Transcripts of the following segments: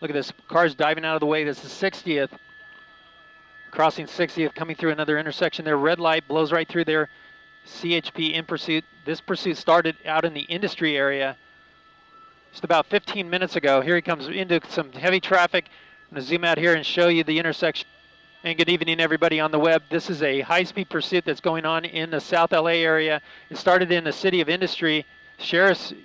Look at this, cars diving out of the way. This is 60th, crossing 60th, coming through another intersection there. Red light blows right through there. CHP in pursuit. This pursuit started out in the industry area just about 15 minutes ago. Here he comes into some heavy traffic. I'm going to zoom out here and show you the intersection. And good evening, everybody on the web. This is a high-speed pursuit that's going on in the South LA area. It started in the city of Industry.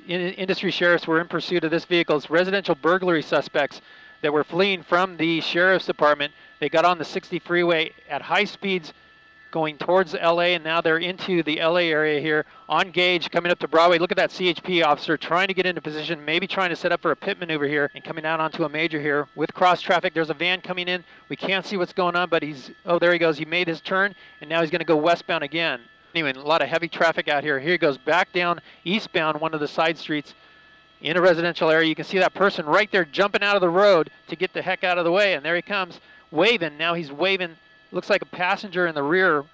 Industry sheriffs were in pursuit of this vehicle. It's residential burglary suspects that were fleeing from the sheriff's department. They got on the 60 freeway at high speeds going towards LA, and now they're into the LA area here on Gage, coming up to Broadway. Look at that CHP officer trying to get into position, maybe trying to set up for a pit maneuver here, and coming out onto a major here with cross traffic. There's a van coming in. We can't see what's going on, but oh, there he goes. He made his turn, and now he's going to go westbound again. Anyway, a lot of heavy traffic out here. Here he goes back down eastbound one of the side streets in a residential area. You can see that person right there jumping out of the road to get the heck out of the way, and there he comes waving. Now he's waving. Looks like a passenger in the rear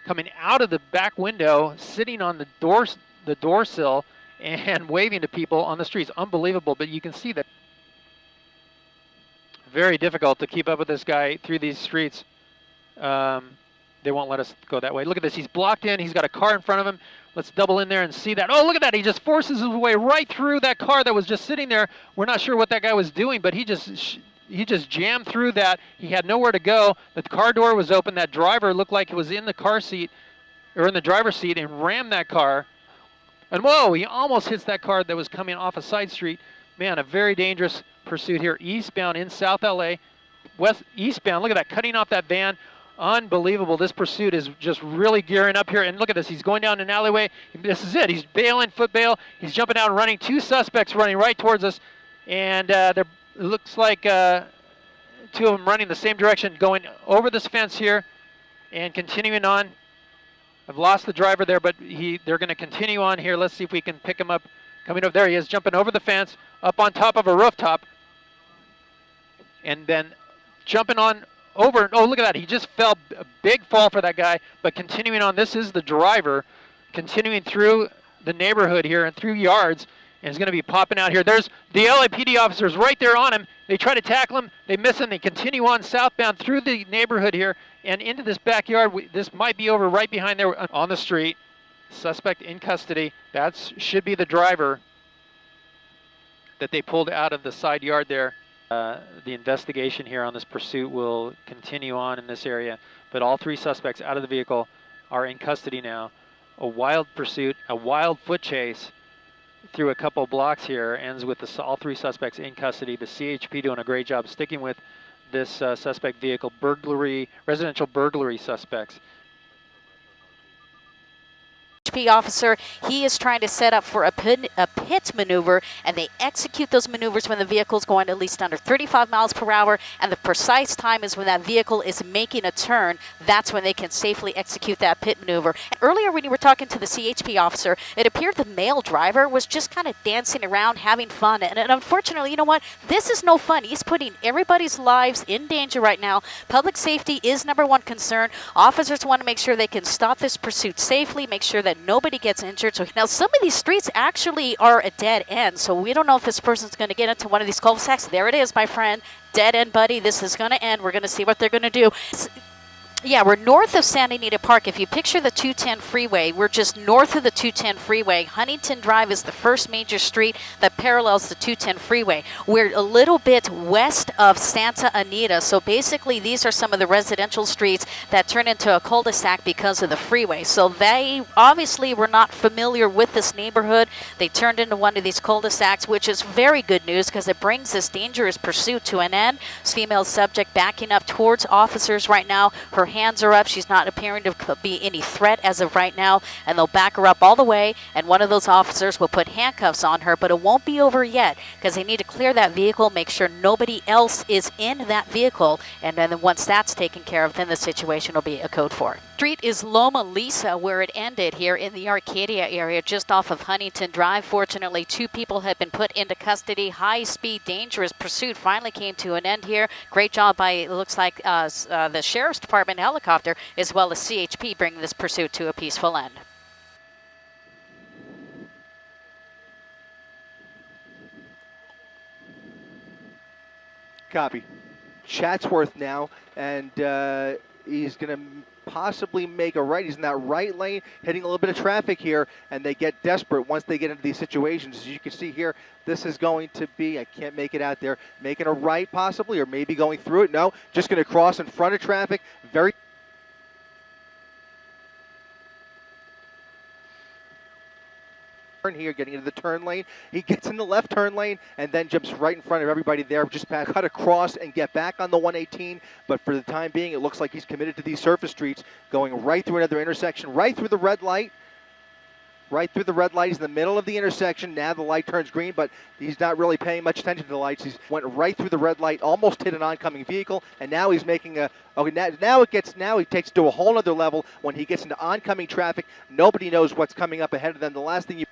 coming out of the back window, sitting on the door sill and waving to people on the streets. Unbelievable, but you can see that. Very difficult to keep up with this guy through these streets. They won't let us go that way. Look at this, he's blocked in, he's got a car in front of him. Let's double in there and see that. Oh, look at that, he just forces his way right through that car that was just sitting there. We're not sure what that guy was doing, but he just jammed through that. He had nowhere to go. The car door was open. That driver looked like he was in the car seat, or in the driver's seat, and rammed that car. And whoa, he almost hits that car that was coming off a side street. Man, a very dangerous pursuit here. Eastbound in South LA. Eastbound, look at that, cutting off that van. Unbelievable. This pursuit is just really gearing up here. And look at this, he's going down an alleyway. This is it, he's bailing, foot bail. He's jumping out and running. Two suspects running right towards us. And it looks like two of them running the same direction, going over this fence here and continuing on. I've lost the driver there, but they're going to continue on here. Let's see if we can pick him up. Coming over, there he is, jumping over the fence, up on top of a rooftop, and then jumping on over. Oh, look at that, he just fell. A big fall for that guy, but continuing on. This is the driver continuing through the neighborhood here and through yards, and is going to be popping out here. There's the LAPD officers right there on him. They try to tackle him, they miss him, they continue on southbound through the neighborhood here and into this backyard. This might be over right behind there on the street. Suspect in custody. That should be the driver that they pulled out of the side yard there. The investigation here on this pursuit will continue on in this area, but all three suspects out of the vehicle are in custody now. A wild pursuit, a wild foot chase through a couple blocks here ends with all three suspects in custody. The CHP doing a great job sticking with this suspect vehicle. Residential burglary suspects. Officer, he is trying to set up for a pit maneuver, and they execute those maneuvers when the vehicle is going at least under 35 miles per hour, and the precise time is when that vehicle is making a turn. That's when they can safely execute that pit maneuver. And earlier when you were talking to the CHP officer, it appeared the male driver was just kind of dancing around, having fun, and unfortunately, you know what? This is no fun. He's putting everybody's lives in danger right now. Public safety is #1 concern. Officers want to make sure they can stop this pursuit safely, make sure that nobody gets injured. So now some of these streets actually are a dead end, so we don't know if this person's going to get into one of these cul-de-sacs. There it is, my friend. Dead end, buddy. This is going to end. We're going to see what they're going to do. Yeah, we're north of Santa Anita Park. If you picture the 210 freeway, we're just north of the 210 freeway. Huntington Drive is the first major street that parallels the 210 freeway. We're a little bit west of Santa Anita, so basically these are some of the residential streets that turn into a cul-de-sac because of the freeway. So they obviously were not familiar with this neighborhood. They turned into one of these cul-de-sacs, which is very good news because it brings this dangerous pursuit to an end. This female subject backing up towards officers right now. Her hands are up. She's not appearing to be any threat as of right now, and they'll back her up all the way, and one of those officers will put handcuffs on her, but it won't be over yet because they need to clear that vehicle, make sure nobody else is in that vehicle, and then once that's taken care of, then the situation will be a code 4. Street is Loma Lisa, where it ended here in the Arcadia area just off of Huntington Drive. Fortunately, 2 people have been put into custody. High-speed, dangerous pursuit finally came to an end here. Great job by, it looks like, the Sheriff's Department helicopter as well as CHP bringing this pursuit to a peaceful end. Copy. Chatsworth now, and he's going to possibly make a right. He's in that right lane, hitting a little bit of traffic here, and they get desperate once they get into these situations. As you can see here, this is going to be, I can't make it out there, making a right possibly, or maybe going through it. No, just going to cross in front of traffic. Very here, getting into the turn lane. He gets in the left turn lane and then jumps right in front of everybody there, just cut across and get back on the 118. But for the time being, it looks like he's committed to these surface streets, going right through another intersection, right through the red light. Right through the red light. He's in the middle of the intersection. Now the light turns green, but he's not really paying much attention to the lights. He went right through the red light, almost hit an oncoming vehicle, and now he's making a, okay, now he takes it to a whole other level. When he gets into oncoming traffic, nobody knows what's coming up ahead of them. The last thing you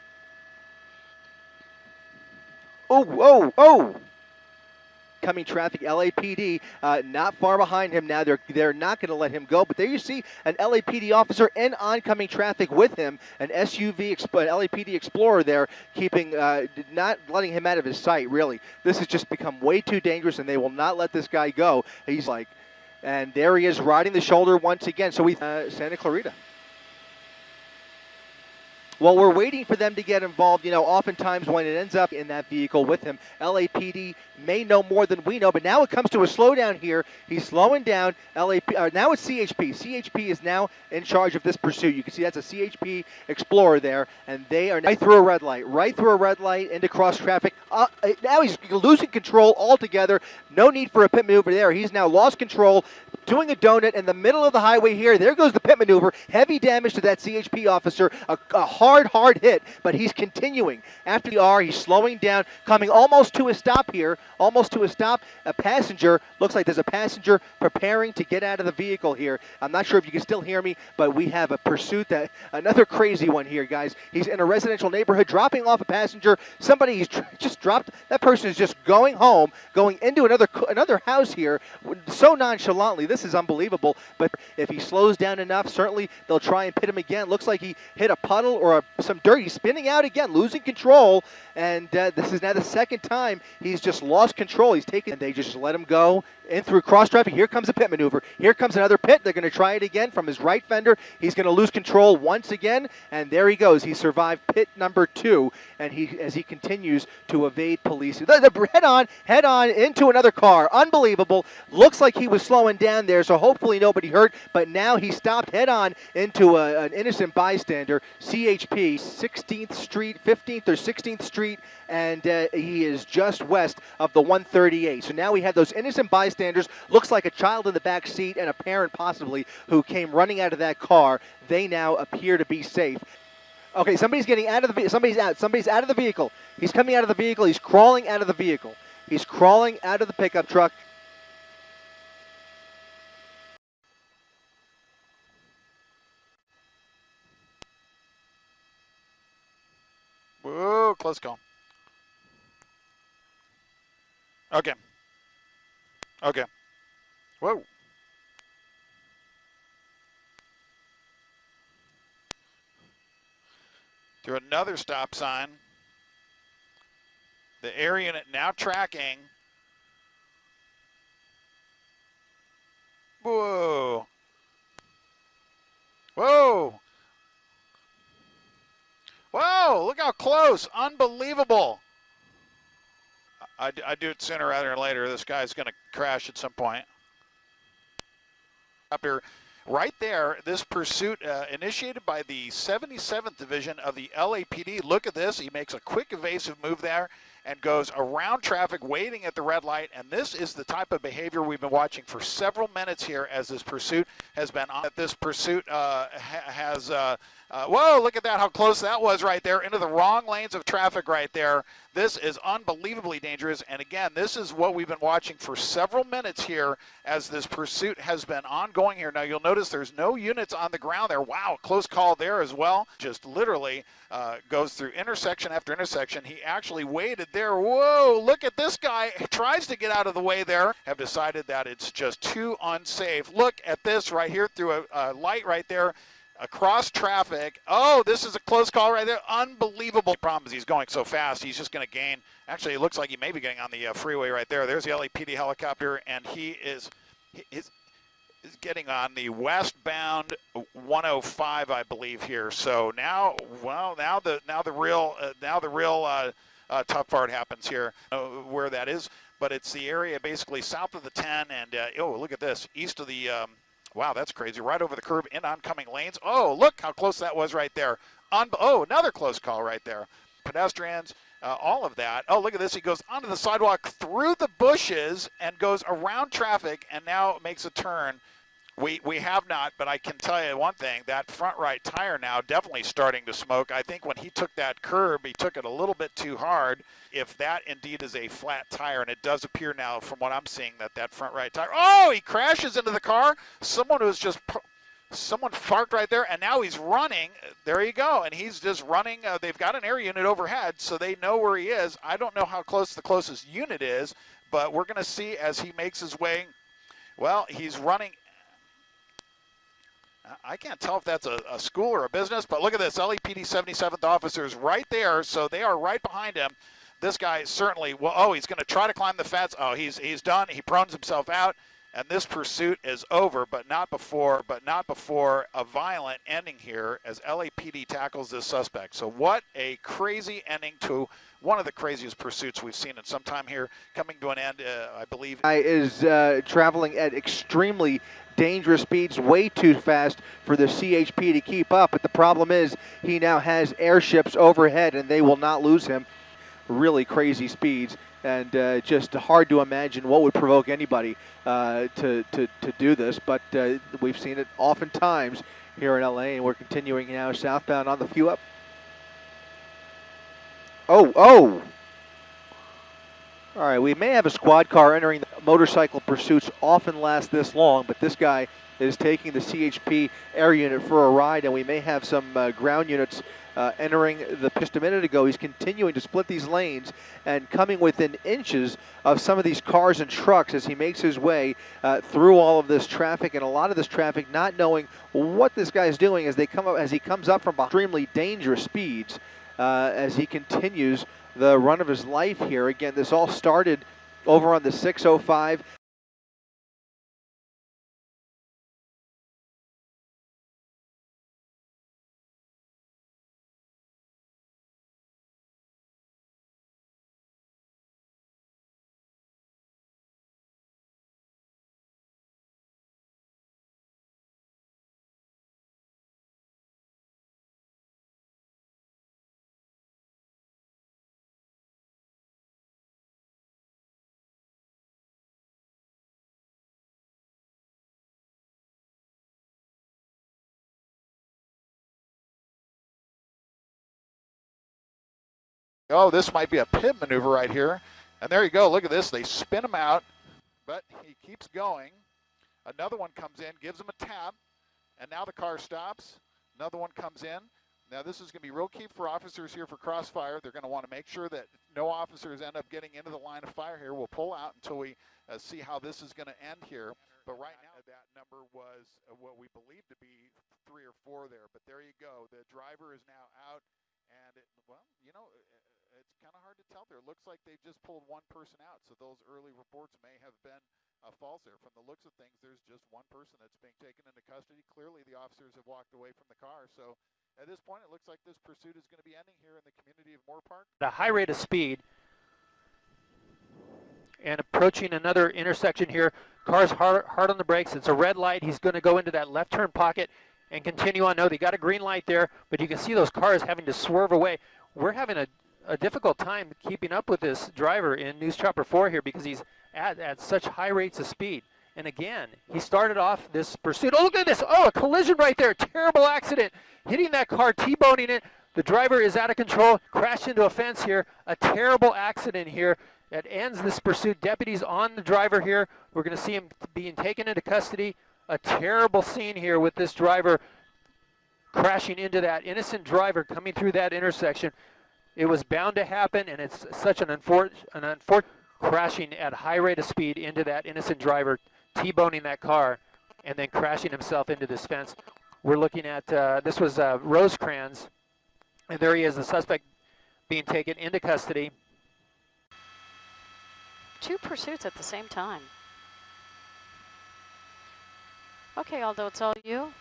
coming traffic, LAPD not far behind him now. They're not going to let him go. But there you see an LAPD officer in oncoming traffic with him, an SUV, an LAPD Explorer there, keeping not letting him out of his sight. Really, this has just become way too dangerous, and they will not let this guy go. He's like, and there he is riding the shoulder once again. So we Santa Clarita. Well, we're waiting for them to get involved. You know, oftentimes when it ends up in that vehicle with him, LAPD may know more than we know, but now it comes to a slowdown here. He's slowing down. Now it's CHP. CHP is now in charge of this pursuit. You can see that's a CHP Explorer there, and they are right through a red light, into cross traffic. Now he's losing control altogether. No need for a pit maneuver there. He's now lost control, doing a donut in the middle of the highway here. There goes the pit maneuver. Heavy damage to that CHP officer. A hard hit, but he's continuing. After the R, he's slowing down, coming almost to a stop here. Almost to a stop. A passenger, looks like there's a passenger preparing to get out of the vehicle here. I'm not sure if you can still hear me, but we have a pursuit, another crazy one here, guys. He's in a residential neighborhood, dropping off a passenger. Somebody he's just dropped. That person is just going home, going into another house here, so nonchalantly. This is unbelievable. But if he slows down enough, certainly they'll try and pit him again. Looks like he hit a puddle or some dirt. He's spinning out again, losing control. And this is now the second time he's just lost control. He's taken, and they just let him go in through cross traffic. Here comes a pit maneuver. Here comes another pit. They're going to try it again from his right fender. He's going to lose control once again, and there he goes. He survived pit number 2, and as he continues to evade police. Head on into another car. Unbelievable. Looks like he was slowing down there, so hopefully nobody hurt, but now he stopped head on into an innocent bystander. CHP, 15th or 16th Street, and he is just west of the 138. So now we have those innocent bystanders. Looks like a child in the back seat and a parent possibly who came running out of that car. They now appear to be safe. Okay, somebody's getting out of the vehicle. Somebody's out of the vehicle. He's coming out of the vehicle. He's crawling out of the vehicle. He's crawling out of the pickup truck. Whoa, close call. Okay. Okay. Whoa. Through another stop sign. The air unit now tracking. Whoa. Whoa. Whoa, look how close. Unbelievable. I do it sooner rather than later. This guy's going to crash at some point. Up here, right there, this pursuit initiated by the 77th Division of the LAPD. Look at this. He makes a quick evasive move there and goes around traffic, waiting at the red light. And this is the type of behavior we've been watching for several minutes here as this pursuit has been on. This pursuit whoa, look at that, how close that was right there, into the wrong lanes of traffic right there. This is unbelievably dangerous. And again, this is what we've been watching for several minutes here as this pursuit has been ongoing here. Now you'll notice there's no units on the ground there. Wow, close call there as well. Just literally goes through intersection after intersection. He actually waited there. Whoa, look at this guy. He tries to get out of the way there. Have decided that it's just too unsafe. Look at this right here through a light right there. across traffic. Oh, this is a close call right there. Unbelievable. Problem is he's going so fast, he's just going to gain. Actually, it looks like he may be getting on the freeway right there. There's the LAPD helicopter, and he is getting on the westbound 105, I believe here. So now, well, now the real tough part happens here, where that is. But it's the area basically south of the 10, and oh, look at this, east of the. Wow, that's crazy. Right over the curb in oncoming lanes. Oh, look how close that was right there. Oh, another close call right there. Pedestrians, all of that. Oh, look at this. He goes onto the sidewalk through the bushes and goes around traffic and now makes a turn. We have not, but I can tell you one thing. That front right tire now definitely starting to smoke. I think when he took that curb, he took it a little bit too hard. If that indeed is a flat tire, and it does appear now from what I'm seeing that front right tire. Oh, he crashes into the car. Someone parked right there, and now he's running. There you go, and he's just running. They've got an air unit overhead, so they know where he is. I don't know how close the closest unit is, but we're going to see as he makes his way. Well, he's running. I can't tell if that's a school or a business, but look at this. LAPD 77th officers right there, so they are right behind him. This guy certainly, well, oh, he's going to try to climb the fence. Oh, he's done. He prones himself out, and this pursuit is over, but not before a violent ending here as LAPD tackles this suspect. So what a crazy ending to one of the craziest pursuits we've seen in some time here, coming to an end, I believe. Is traveling at extremely dangerous speeds, way too fast for the CHP to keep up, but the problem is he now has airships overhead and they will not lose him. Really crazy speeds, and just hard to imagine what would provoke anybody to do this, but we've seen it oftentimes here in LA, and we're continuing now southbound on the few up. Oh! All right, we may have a squad car entering. The motorcycle pursuits often last this long, but this guy is taking the CHP air unit for a ride, and we may have some ground units entering just a minute ago. He's continuing to split these lanes and coming within inches of some of these cars and trucks as he makes his way through all of this traffic, and a lot of this traffic not knowing what this guy is doing as he comes up from extremely dangerous speeds as he continues the run of his life here. Again, this all started over on the 605. Oh, this might be a pit maneuver right here. And there you go. Look at this. They spin him out, but he keeps going. Another one comes in, gives him a tap, and now the car stops. Another one comes in. Now this is going to be real key for officers here for crossfire. They're going to want to make sure that no officers end up getting into the line of fire here. We'll pull out until we see how this is going to end here. But right now that number was what we believe to be 3 or 4 there. But there you go. The driver is now out. And, well, you know, it's kind of hard to tell there. It looks like they just pulled one person out, so those early reports may have been false there. From the looks of things, there's just one person that's being taken into custody. Clearly, the officers have walked away from the car. So at this point, it looks like this pursuit is going to be ending here in the community of Moore Park. At a high rate of speed and approaching another intersection here. Car's hard on the brakes. It's a red light. He's going to go into that left turn pocket and continue on. No, they got a green light there, but you can see those cars having to swerve away. We're having a difficult time keeping up with this driver in News Chopper 4 here because he's at such high rates of speed. And again, he started off this pursuit. Oh, look at this. Oh, a collision right there. Terrible accident. Hitting that car, T-boning it. The driver is out of control, crashed into a fence here. A terrible accident here that ends this pursuit. Deputies on the driver here. We're going to see him being taken into custody. A terrible scene here with this driver crashing into that innocent driver coming through that intersection. It was bound to happen, and it's such an unfortunate crashing at high rate of speed into that innocent driver, T-boning that car, and then crashing himself into this fence. We're looking at, this was Rosecrans, and there he is, the suspect being taken into custody. 2 pursuits at the same time. Okay, Aldo, it's all you.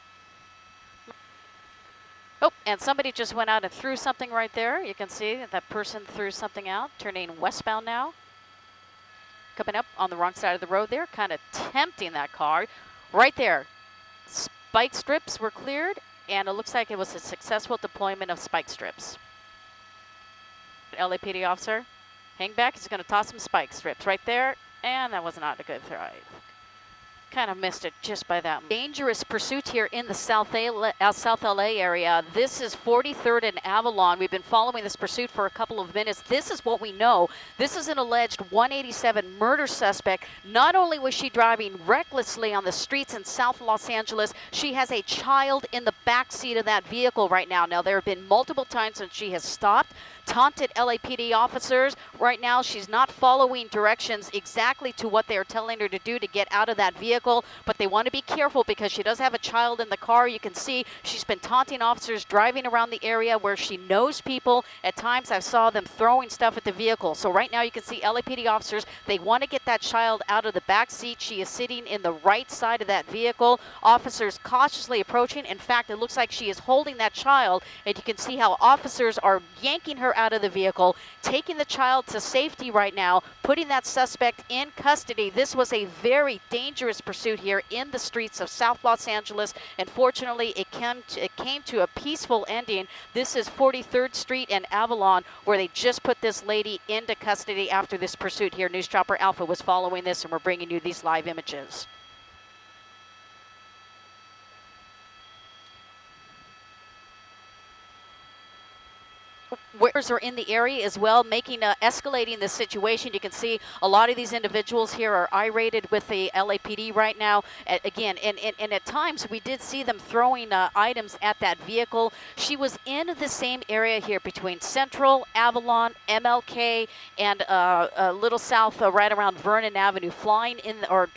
Oh, and somebody just went out and threw something right there. You can see that person threw something out, turning westbound now. Coming up on the wrong side of the road there, kind of tempting that car. Right there, spike strips were cleared, and it looks like it was a successful deployment of spike strips. LAPD officer, hang back, he's going to toss some spike strips right there, and that was not a good throw. Kind of missed it just by that. Dangerous pursuit here in the South LA area. This is 43rd and Avalon. We've been following this pursuit for a couple of minutes. This is what we know. This is an alleged 187 murder suspect. Not only was she driving recklessly on the streets in South Los Angeles, she has a child in the back seat of that vehicle right now. Now, there have been multiple times when she has stopped, taunted LAPD officers. Right now, she's not following directions exactly to what they're telling her to do to get out of that vehicle, but they want to be careful because she does have a child in the car. You can see she's been taunting officers driving around the area where she knows people. At times, I saw them throwing stuff at the vehicle. So right now, you can see LAPD officers, they want to get that child out of the back seat. She is sitting in the right side of that vehicle. Officers cautiously approaching. In fact, it looks like she is holding that child, and you can see how officers are yanking her out of the vehicle, taking the child to safety right now, putting that suspect in custody. This was a very dangerous pursuit here in the streets of South Los Angeles, and fortunately it came to a peaceful ending. This is 43rd Street and Avalon, where they just put this lady into custody after this pursuit here. News Chopper Alpha was following this, and we're bringing you these live images. Are in the area as well, escalating the situation. You can see a lot of these individuals here are irated with the LAPD right now. Again, and at times we did see them throwing items at that vehicle. She was in the same area here between Central, Avalon, MLK, and a little south right around Vernon Avenue, flying in, or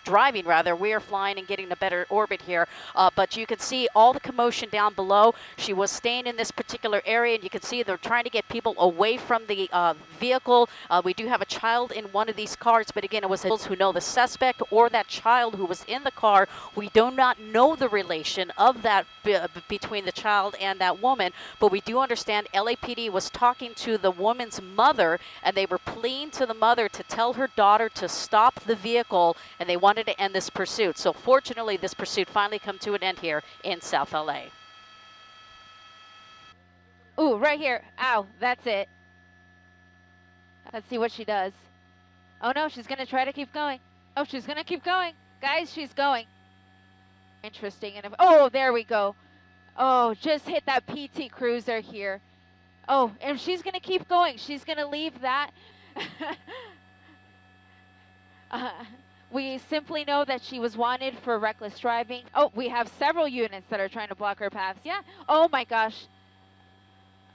driving rather. We are flying and getting a better orbit here, but you can see all the commotion down below. She was staying in this particular area, and you can see they're trying to get people away from the vehicle. We do have a child in one of these cars, but again, it was those who know the suspect or that child who was in the car. We do not know the relation of that between the child and that woman, but we do understand LAPD was talking to the woman's mother, and they were pleading to the mother to tell her daughter to stop the vehicle, and they wanted to end this pursuit. So fortunately, this pursuit finally come to an end here in South LA. Ooh, right here. Ow, that's it. Let's see what she does. Oh no, she's gonna try to keep going. Oh, she's gonna keep going. Guys, she's going. Interesting. And oh, there we go. Oh, just hit that PT Cruiser here. Oh, and she's gonna keep going. She's gonna leave that. We simply know that she was wanted for reckless driving. Oh, we have several units that are trying to block her paths. Yeah. Oh my gosh.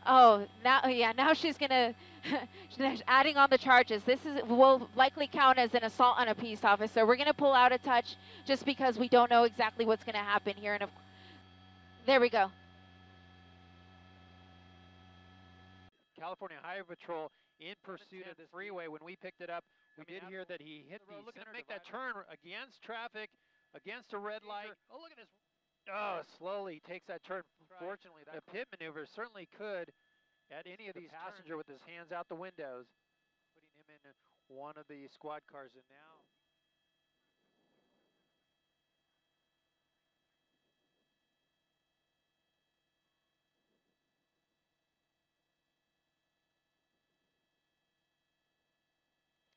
Oh, now she's gonna, she's adding on the charges. This will likely count as an assault on a peace officer. We're gonna pull out a touch just because we don't know exactly what's gonna happen here. And there we go. California Highway Patrol in pursuit of this freeway. When we picked it up, we did hear that he hit the looking to make that turn against traffic, against a red light. Oh, look at this. Oh, slowly takes that turn. Fortunately, the pit maneuver certainly could at any of these passenger with his hands out the windows, putting him in one of the squad cars. And now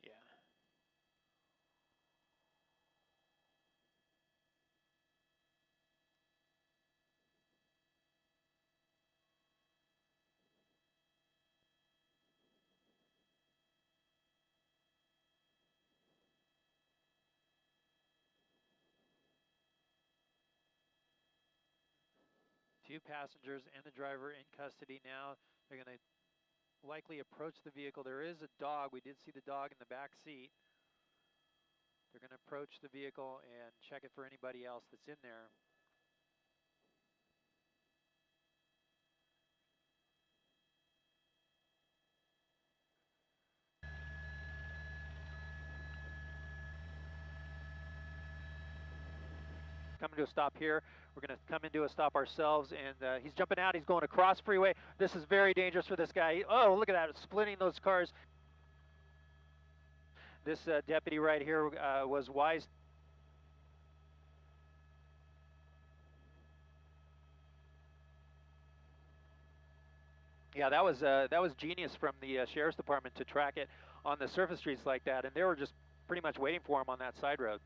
yeah. Two passengers and the driver in custody now. They're going to likely approach the vehicle. There is a dog. We did see the dog in the back seat. They're going to approach the vehicle and check it for anybody else that's in there. coming to a stop here. We're going to come into a stop ourselves, and he's jumping out. He's going across freeway. This is very dangerous for this guy. Oh, look at that, splitting those cars. This deputy right here was wise. Yeah, that was genius from the sheriff's department to track it on the surface streets like that, and they were just pretty much waiting for him on that side road.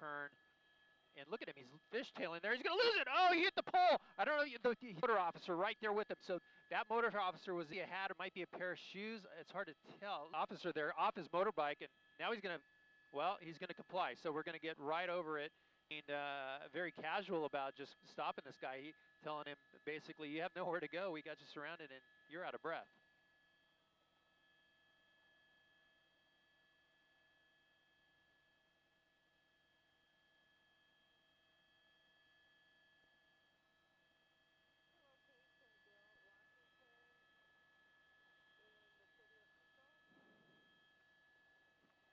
Turn, and look at him, he's fishtailing there. He's going to lose it. Oh, he hit the pole. I don't know, the motor officer right there with him. So that motor officer was he a hat, or might be a pair of shoes. It's hard to tell. Officer there off his motorbike, and now he's going to, well, he's going to comply. So we're going to get right over it, and very casual about just stopping this guy. Telling him basically, you have nowhere to go. We got you surrounded, and you're out of breath.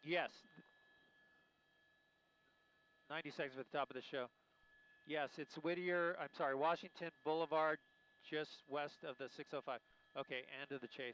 Yes. 90 seconds at the top of the show. Yes, it's Washington Boulevard, just west of the 605. Okay, end of the chase.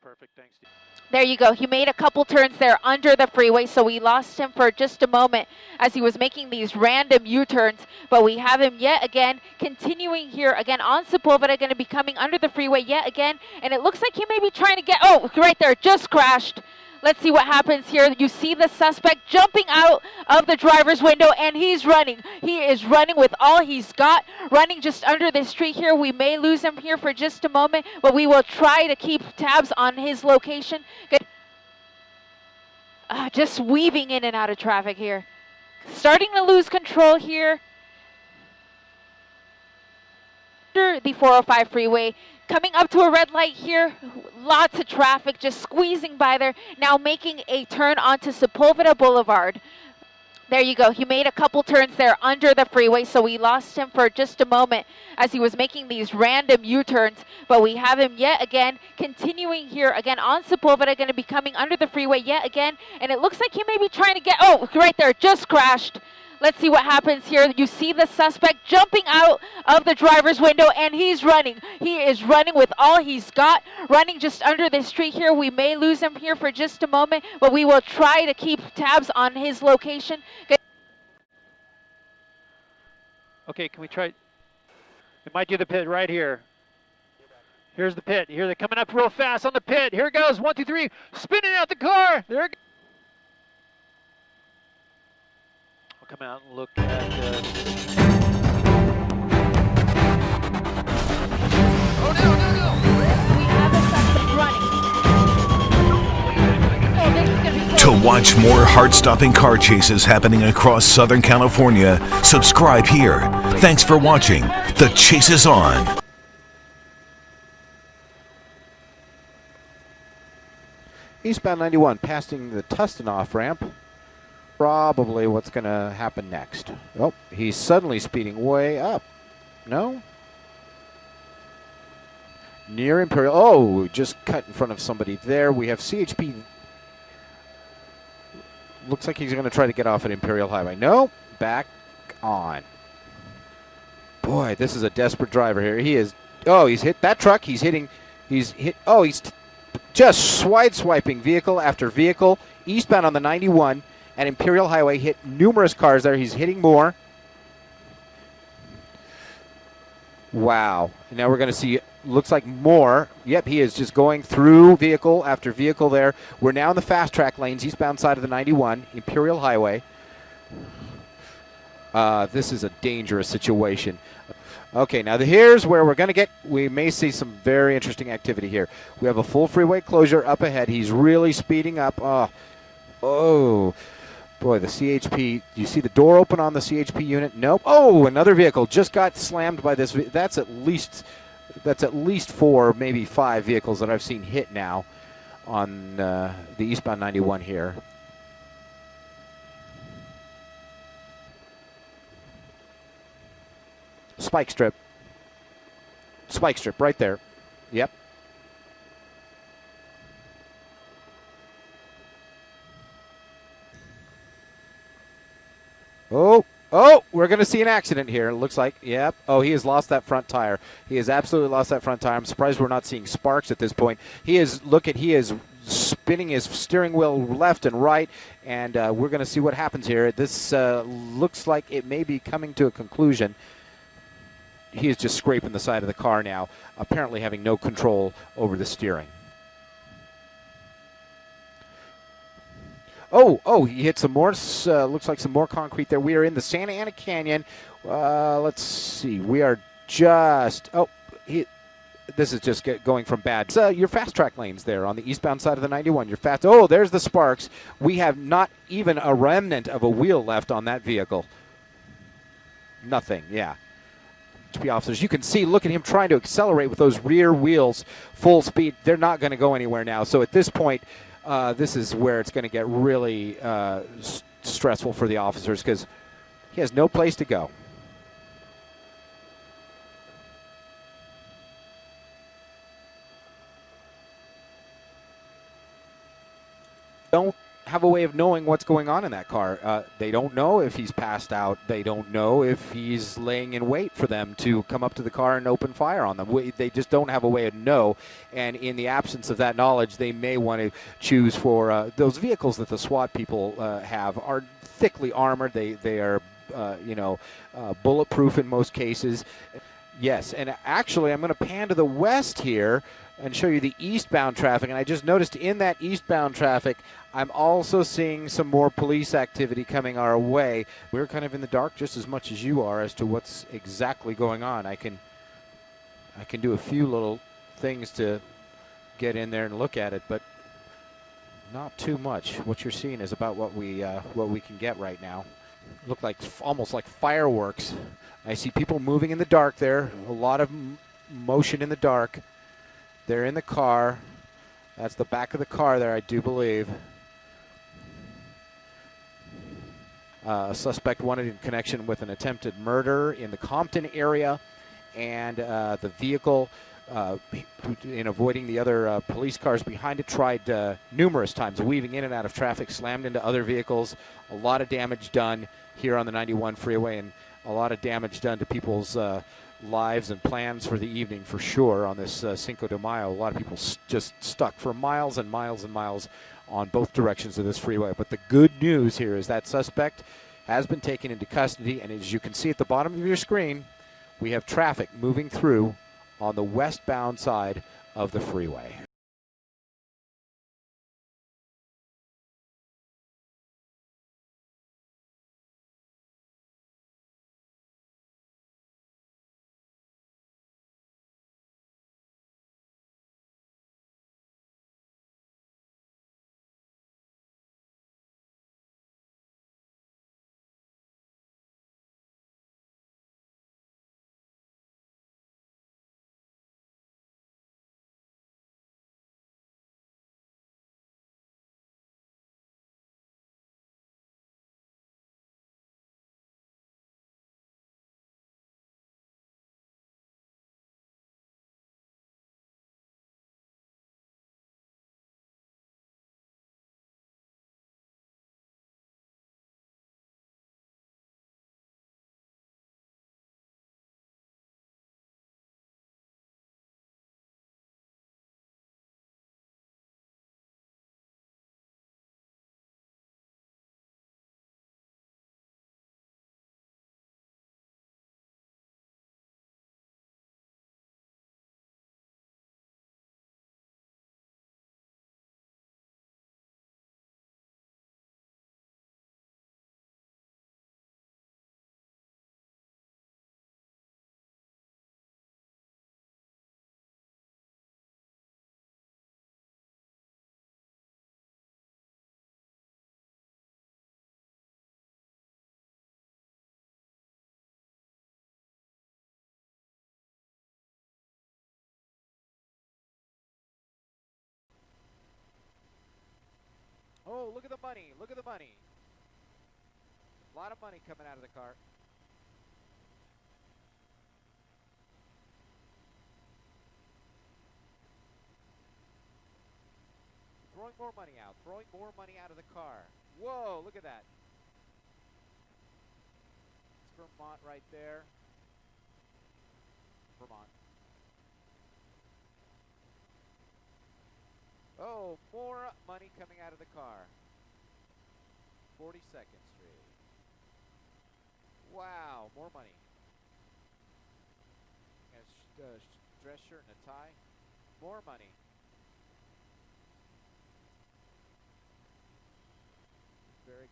Perfect, thanks, Steve. There you go. He made a couple turns there under the freeway, so we lost him for just a moment as he was making these random U-turns. But we have him yet again continuing here again on Sepulveda, going to be coming under the freeway yet again. And it looks like he may be trying to get, oh, right there, just crashed. Let's see what happens here. You see the suspect jumping out of the driver's window, and he's running. He is running with all he's got, running just under this tree here. We may lose him here for just a moment, but we will try to keep tabs on his location. Just weaving in and out of traffic here. Starting to lose control here. Under the 405 freeway. Coming up to a red light here, lots of traffic just squeezing by there. Now making a turn onto Sepulveda Boulevard. There you go. He made a couple turns there under the freeway, so we lost him for just a moment as he was making these random U-turns. But we have him yet again continuing here again on Sepulveda, going to be coming under the freeway yet again. And it looks like he may be trying to get, oh, right there, just crashed. Let's see what happens here. You see the suspect jumping out of the driver's window, and he's running. He is running with all he's got, running just under this tree here. We may lose him here for just a moment, but we will try to keep tabs on his location. Okay, can we try? It might do the pit right here. Here's the pit. Here they're coming up real fast on the pit. Here it goes. 1, 2, 3. Spinning out the car. There it goes. Come out and look at Oh no! We have a suspect running. Oh, this is gonna be To watch more heart-stopping car chases happening across Southern California, subscribe here. Thanks for watching. The chase is on. Eastbound 91 passing the Tustin off-ramp. Probably what's going to happen next. Oh, he's suddenly speeding way up. No? Near Imperial. Oh, just cut in front of somebody there. We have CHP. Looks like he's going to try to get off at Imperial Highway. No, back on. Boy, this is a desperate driver here. He is. Oh, he's hit that truck. He's hitting. He's hit. Oh, he's just swiping vehicle after vehicle. Eastbound on the 91. And Imperial Highway hit numerous cars there. He's hitting more. Wow. And now we're going to see, looks like more. Yep, he is just going through vehicle after vehicle there. We're now in the fast track lanes, eastbound side of the 91, Imperial Highway. This is a dangerous situation. Okay, now here's where we may see some very interesting activity here. We have a full freeway closure up ahead. He's really speeding up. Oh, boy, the CHP, you see the door open on the CHP unit? Nope. Oh, another vehicle just got slammed by this. That's at least 4, maybe 5 vehicles that I've seen hit now on the eastbound 91 here. Spike strip right there. Yep. Oh, we're going to see an accident here. It looks like, yep. Oh, he has lost that front tire. He has absolutely lost that front tire. I'm surprised we're not seeing sparks at this point. He is spinning his steering wheel left and right, and we're going to see what happens here. This looks like it may be coming to a conclusion. He is just scraping the side of the car now, apparently having no control over the steering. Oh, he hit some more, looks like some more concrete there. We are in the Santa Ana Canyon. Let's see, we are just, this is just going from bad. Your fast track lanes there on the eastbound side of the 91. There's the sparks. We have not even a remnant of a wheel left on that vehicle. Nothing, yeah. Officers, you can see, look at him trying to accelerate with those rear wheels full speed. They're not going to go anywhere now. So at this point, this is where it's going to get really stressful for the officers because he has no place to go. Don't have a way of knowing what's going on in that car. They don't know if he's passed out. They don't know if he's laying in wait for them to come up to the car and open fire on them. They just don't have a way to know. And in the absence of that knowledge, they may want to choose for those vehicles that the SWAT people have are thickly armored. They are, bulletproof in most cases. Yes, and actually I'm going to pan to the west here and show you the eastbound traffic. And I just noticed in that eastbound traffic, I'm also seeing some more police activity coming our way. We're kind of in the dark just as much as you are as to what's exactly going on. I can do a few little things to get in there and look at it, but not too much. What you're seeing is about what we can get right now. Look like almost like fireworks. I see people moving in the dark there. A lot of motion in the dark. They're in the car. That's the back of the car there, I do believe. A suspect wanted in connection with an attempted murder in the Compton area, and the vehicle, in avoiding the other police cars behind it, tried numerous times, weaving in and out of traffic, slammed into other vehicles. A lot of damage done here on the 91 freeway, and a lot of damage done to people's lives and plans for the evening, for sure, on this Cinco de Mayo. A lot of people just stuck for miles and miles and miles on both directions of this freeway. But the good news here is that suspect has been taken into custody, and as you can see at the bottom of your screen, we have traffic moving through on the westbound side of the freeway. Oh, look at the money. Look at the money. A lot of money coming out of the car. Throwing more money out. Throwing more money out of the car. Whoa, look at that. It's Vermont right there. Vermont. Oh, more money coming out of the car. 42nd Street. Wow, more money. A dress shirt and a tie. More money. Very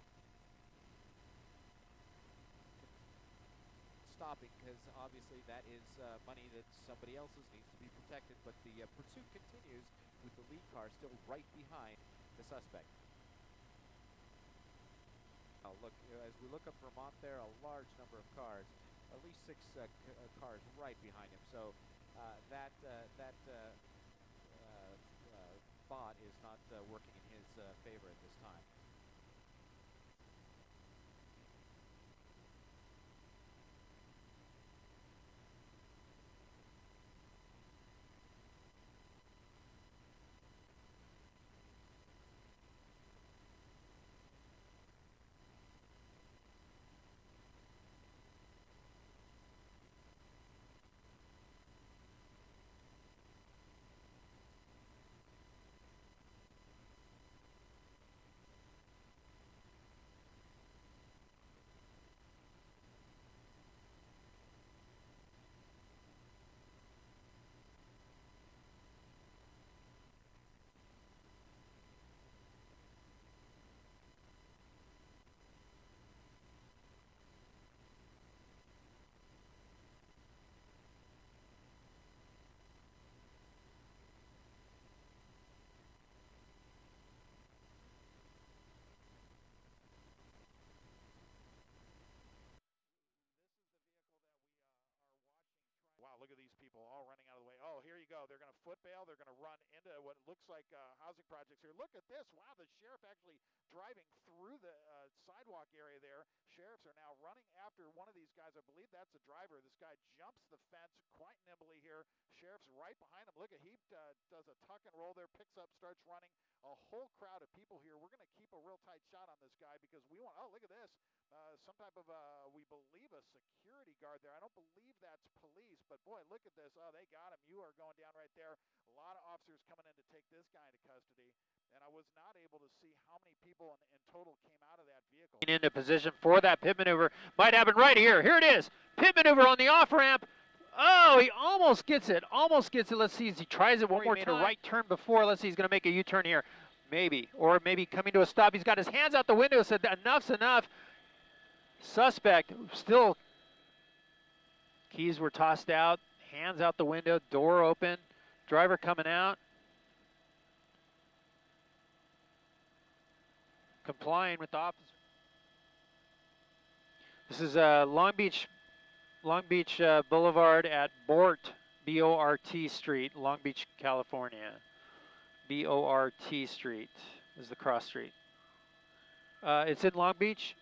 stopping because obviously that is money that somebody else's needs to be protected, but the pursuit continues with the lead car still right behind the suspect. Oh, look, as we look up Vermont there, a large number of cars, at least 6 cars right behind him. So that bot is not working in his favor at this time. Wow, look at these people all running out of the way. Oh, here you go. They're going to foot bail. They're going to run into what looks like housing projects here. Look at this. Wow, the sheriff actually driving through the sidewalk area there. Sheriffs are now running after one of these guys. I believe that's a driver. This guy jumps the fence quite nimbly here. Sheriff's right behind him. Look at he does a tuck and roll there, picks up, starts running. A whole crowd of people here. We're going to keep a real tight shot on this guy because we want, oh, look at this. Some type of, we believe a security guard there. I don't believe that's police, but boy, look at this. Oh, they got him. You are going down right there. A lot of officers coming in to take this guy into custody. And I was not able to see how many people in total came out of that vehicle. Into position for that pit maneuver. Might happen right here. Here it is. Pit maneuver on the off ramp. Oh, he almost gets it. Almost gets it. Let's see. He tries it one more time. He made a right turn before. Let's see. He's going to make a U-turn here. Maybe. Or maybe coming to a stop. He's got his hands out the window. Said enough's enough. Suspect still. Keys were tossed out. Hands out the window. Door open. Driver coming out. Complying with the officer. This is Long Beach Boulevard at Bort, B-O-R-T Street, Long Beach, California. B-O-R-T Street is the cross street. It's in Long Beach.